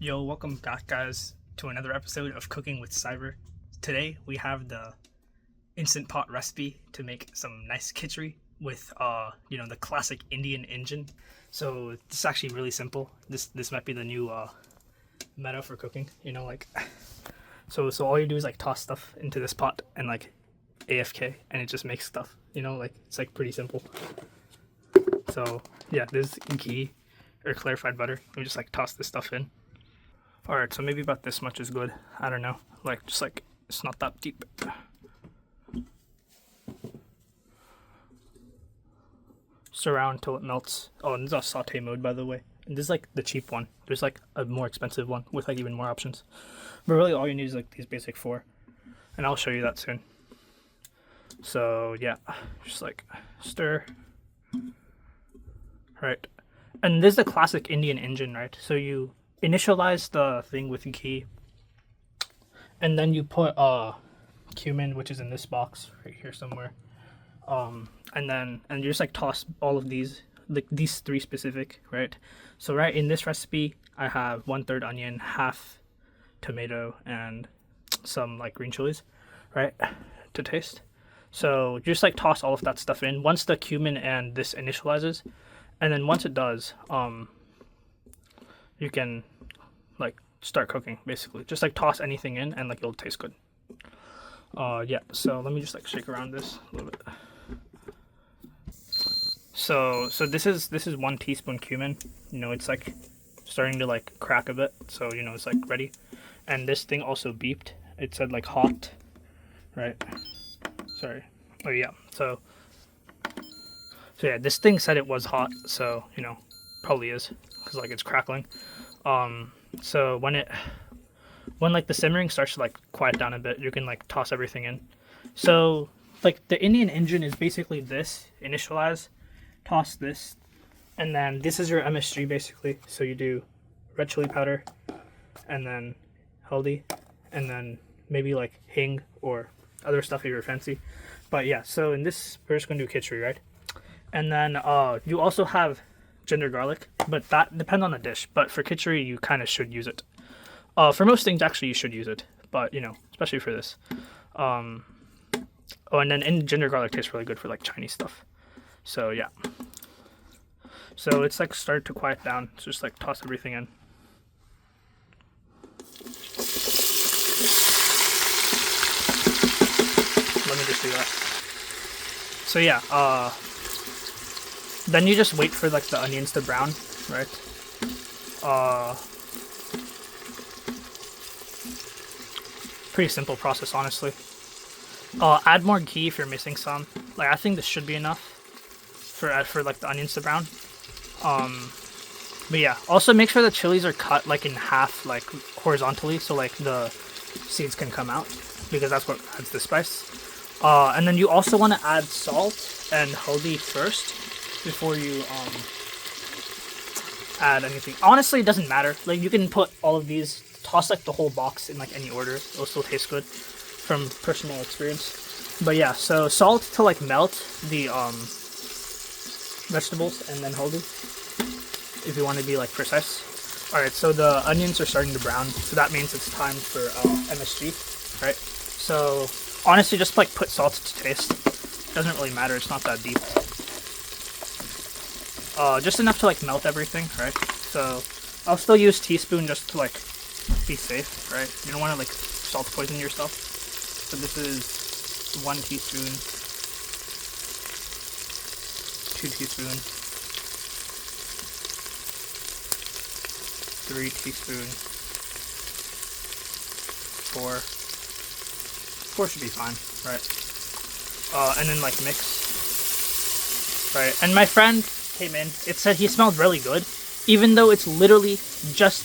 Yo, welcome back, guys, to another episode of Cooking with Cyber. Today we have the instant pot recipe to make some nice khichdi with, the classic Indian engine. So this is actually really simple. This might be the new meta for cooking. So all you do is like toss stuff into this pot and like AFK, and it just makes stuff. It's like pretty simple. So yeah, this is ghee or clarified butter. We just like toss this stuff in. Alright, so maybe about this much is good. I don't know. Just it's not that deep. Stir around till it melts. Oh, and this is a saute mode, by the way. And this is like the cheap one. There's like a more expensive one with like even more options. But really all you need is like these basic four. And I'll show you that soon. So yeah, just like stir. Right. And this is the classic Indian engine, right? So you initialize the thing with ghee, and then you put cumin, which is in this box right here somewhere, and you just like toss all of these, like these three specific, right? So right in this recipe I have 1/3 onion, half tomato, and some like green chilies, right, to taste. So you just like toss all of that stuff in once the cumin and this initializes, and then once it does, you can like start cooking basically. Just like toss anything in and like it'll taste good. Yeah, so let me just like shake around this a little bit. So this is 1 teaspoon cumin. It's like starting to like crack a bit, so it's like ready. And this thing also beeped. It said like hot, right? Sorry. Oh yeah. So yeah, this thing said it was hot, so probably is, because like it's crackling. So when like the simmering starts to like quiet down a bit, you can like toss everything in. So like the Indian engine is basically this: initialize, toss this, and then this is your MSG basically. So you do red chili powder, and then haldi, and then maybe like hing or other stuff if you're fancy. But yeah, so in this we're just gonna do khichdi, right? And then you also have ginger garlic, but that depends on the dish. But for khichdi, you kind of should use it. For most things, actually, you should use it, but especially for this. Oh, and then ginger garlic tastes really good for like Chinese stuff. So yeah. So it's like started to quiet down. So just like toss everything in. Let me just do that. So yeah. Then you just wait for like the onions to brown, right? Pretty simple process, honestly. Add more ghee if you're missing some. Like I think this should be enough for like the onions to brown. But yeah, also make sure the chilies are cut like in half, like horizontally, so like the seeds can come out, because that's what adds the spice. And then you also want to add salt and haldi first before you add anything. Honestly, it doesn't matter. Like you can put all of these, toss like the whole box in like any order. It'll still taste good from personal experience. But yeah, so salt to like melt the vegetables, and then haldi if you want to be like precise. Alright, so the onions are starting to brown, so that means it's time for MSG, right? So honestly, just like put salt to taste. Doesn't really matter, it's not that deep. Just enough to like melt everything, right? So I'll still use teaspoon just to like be safe, right? You don't want to like salt poison yourself. So this is 1 teaspoon, 2 teaspoons, 3 teaspoons, 4 should be fine, right? And then like mix, right? And my friend came in, it said he smelled really good, even though it's literally just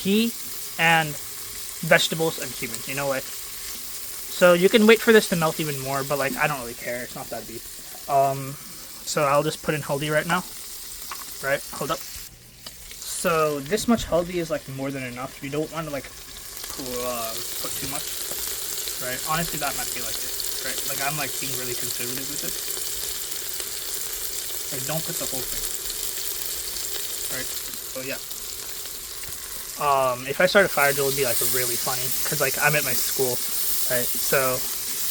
ghee and vegetables and cumin, so you can wait for this to melt even more, but like I don't really care, it's not that deep. So I'll just put in haldi right now, right? Hold up. So this much haldi is like more than enough. You don't want to like put too much, right? Honestly, that might be like it, right? Like I'm like being really conservative with it. Like don't put the whole thing, right? So yeah. If I start a fire drill, it would be like really funny because like I'm at my school, right? So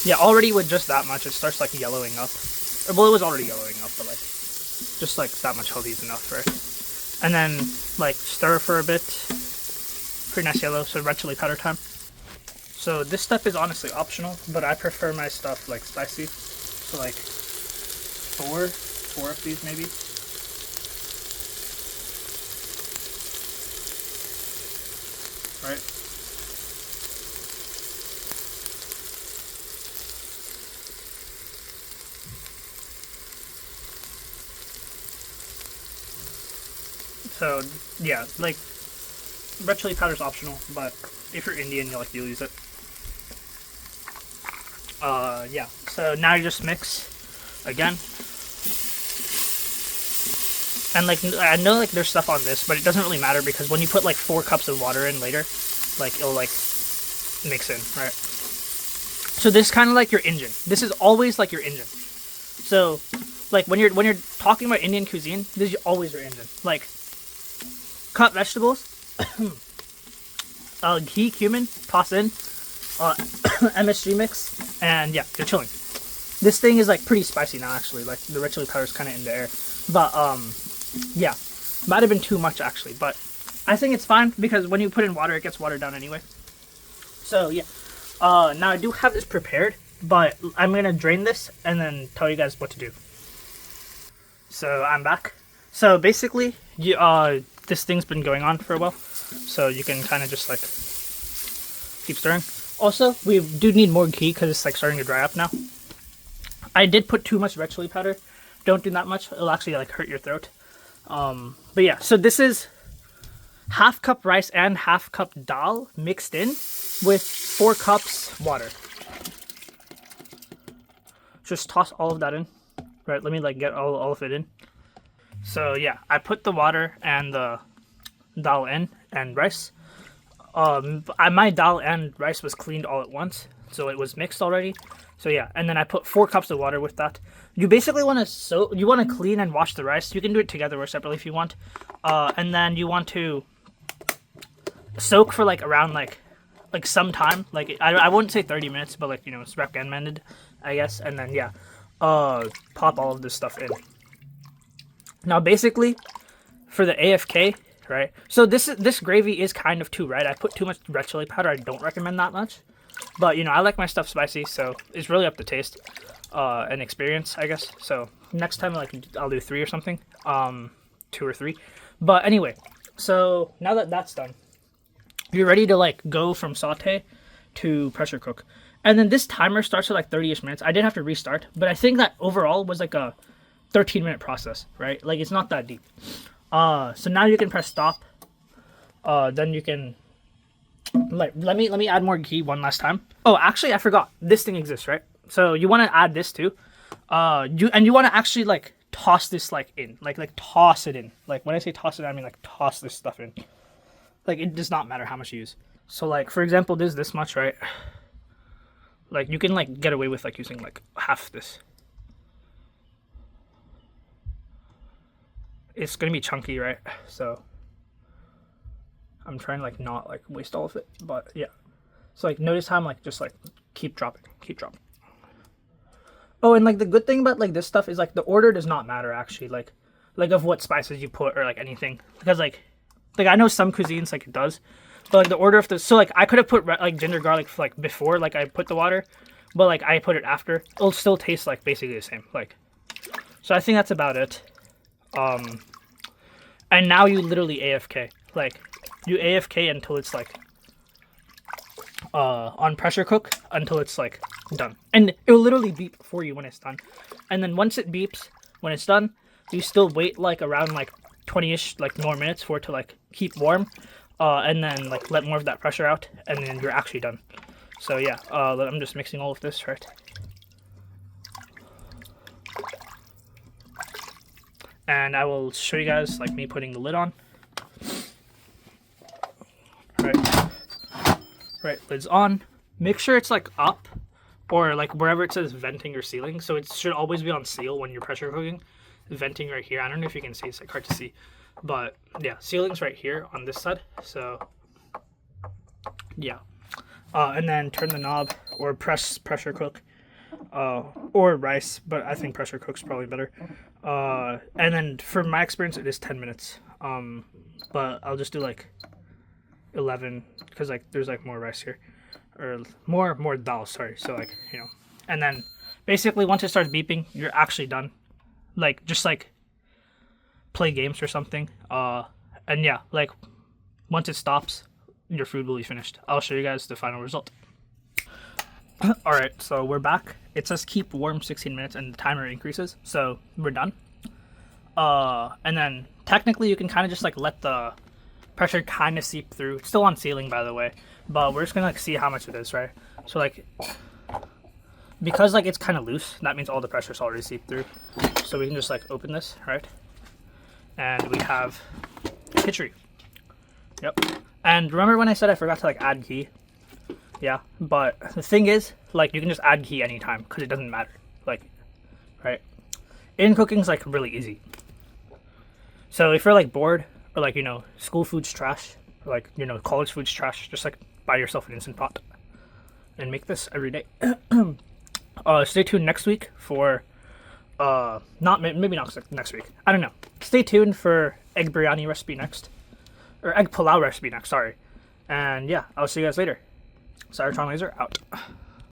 yeah, already with just that much, it starts like yellowing up. Well, it was already yellowing up, but like just like that much healthy is enough, right? And then like stir for a bit. Pretty nice yellow. So red chili powder time. So this stuff is honestly optional, but I prefer my stuff like spicy. So like four of these maybe. Right. So yeah, like red chili powder is optional, but if you're Indian, you'll use it. Yeah. So now you just mix again, and like I know like there's stuff on this, but it doesn't really matter because when you put like 4 cups of water in later, like it'll like mix in, right? So this is kind of like your engine. This is always like your engine. So like when you're talking about Indian cuisine, this is always your engine. Like cut vegetables, ghee, cumin, toss in, MSG mix, and yeah, you're chilling. This thing is like pretty spicy now, actually. Like the red chili powder is kind of in the air, but yeah, might have been too much actually, but I think it's fine because when you put in water, it gets watered down anyway. So yeah, now I do have this prepared, but I'm gonna drain this and then tell you guys what to do. So I'm back. So basically, this thing's been going on for a while, so you can kind of just like keep stirring. Also, we do need more ghee because it's like starting to dry up now. I did put too much red chili powder. Don't do that much; it'll actually like hurt your throat. But yeah, so this is half cup rice and half cup dal mixed in with 4 cups water. Just toss all of that in. Right, let me like get all of it in. So yeah, I put the water and the dal in and rice. My dal and rice was cleaned all at once, so it was mixed already. So yeah, and then I put 4 cups of water with that. You basically want to clean and wash the rice. You can do it together or separately if you want. And then you want to soak for like around like some time. Like I wouldn't say 30 minutes, but like it's recommended, I guess. And then yeah, pop all of this stuff in. Now basically, for the AFK, right? So this gravy is kind of too red. I put too much red chili powder. I don't recommend that much. But I like my stuff spicy, so it's really up to taste and experience, I guess. So next time I'll do 3 or something. 2 or 3. But anyway, so now that that's done, you're ready to like go from saute to pressure cook. And then this timer starts at like 30-ish minutes. I did have to restart, but I think that overall was like a 13-minute process, right? Like it's not that deep. So now you can press stop. Then you can like let me add more ghee one last time. Oh, actually I forgot. This thing exists, right? So you want to add this too. You want to actually like toss this like in. Like toss it in. Like when I say toss it in, I mean like toss this stuff in. Like it does not matter how much you use. So like for example, there's this much, right? Like you can like get away with like using like half this. It's gonna be chunky, right? So I'm trying to like not like waste all of it, but yeah. So like notice how I'm like just like keep dropping. Oh, and like the good thing about like this stuff is like the order does not matter actually, like of what spices you put or like anything, because like I know some cuisines like it does, but like the order of the like I could have put like ginger garlic like before like I put the water, but like I put it after. It'll still taste like basically the same. Like, so I think that's about it. And now you literally AFK. Like you AFK until it's like on pressure cook until it's like done, and it will literally beep for you when it's done. And then once it beeps when it's done, you still wait like around like 20-ish like more minutes for it to like keep warm, and then like let more of that pressure out, and then you're actually done. So yeah, I'm just mixing all of this, right? And I will show you guys like me putting the lid on. Right, lid's on. Make sure it's like up or like wherever it says venting or sealing. So it should always be on seal when you're pressure cooking. Venting right here. I don't know if you can see, it's like hard to see. But yeah, sealing's right here on this side. So Yeah. And then turn the knob or pressure cook, or rice, but I think pressure cook's probably better. And then for my experience, it is 10 minutes. But I'll just do like 11 because like there's like more rice here, or more dal. Sorry. So like and then basically once it starts beeping, you're actually done. Like just like play games or something. And yeah, like once it stops, your food will be finished. I'll show you guys the final result. Alright, so we're back. It says keep warm 16 minutes and the timer increases, so we're done. And then technically you can kind of just like let the pressure kind of seep through. It's still on ceiling, by the way, but we're just gonna like see how much it is, right? So like, because like it's kind of loose, that means all the pressure's already seeped through. So we can just like open this, right? And we have khichdi. Yep. And remember when I said I forgot to like add ghee? Yeah, but the thing is, like, you can just add ghee anytime because it doesn't matter. Like, right? Indian cooking's like really easy. So if you're like bored or like school food's trash, or like college food's trash, just like buy yourself an instant pot and make this every day. Stay tuned next week for maybe not next week. I don't know. Stay tuned for egg biryani recipe next, or egg pulao recipe next. Sorry, and yeah, I'll see you guys later. Cybertron Laser out.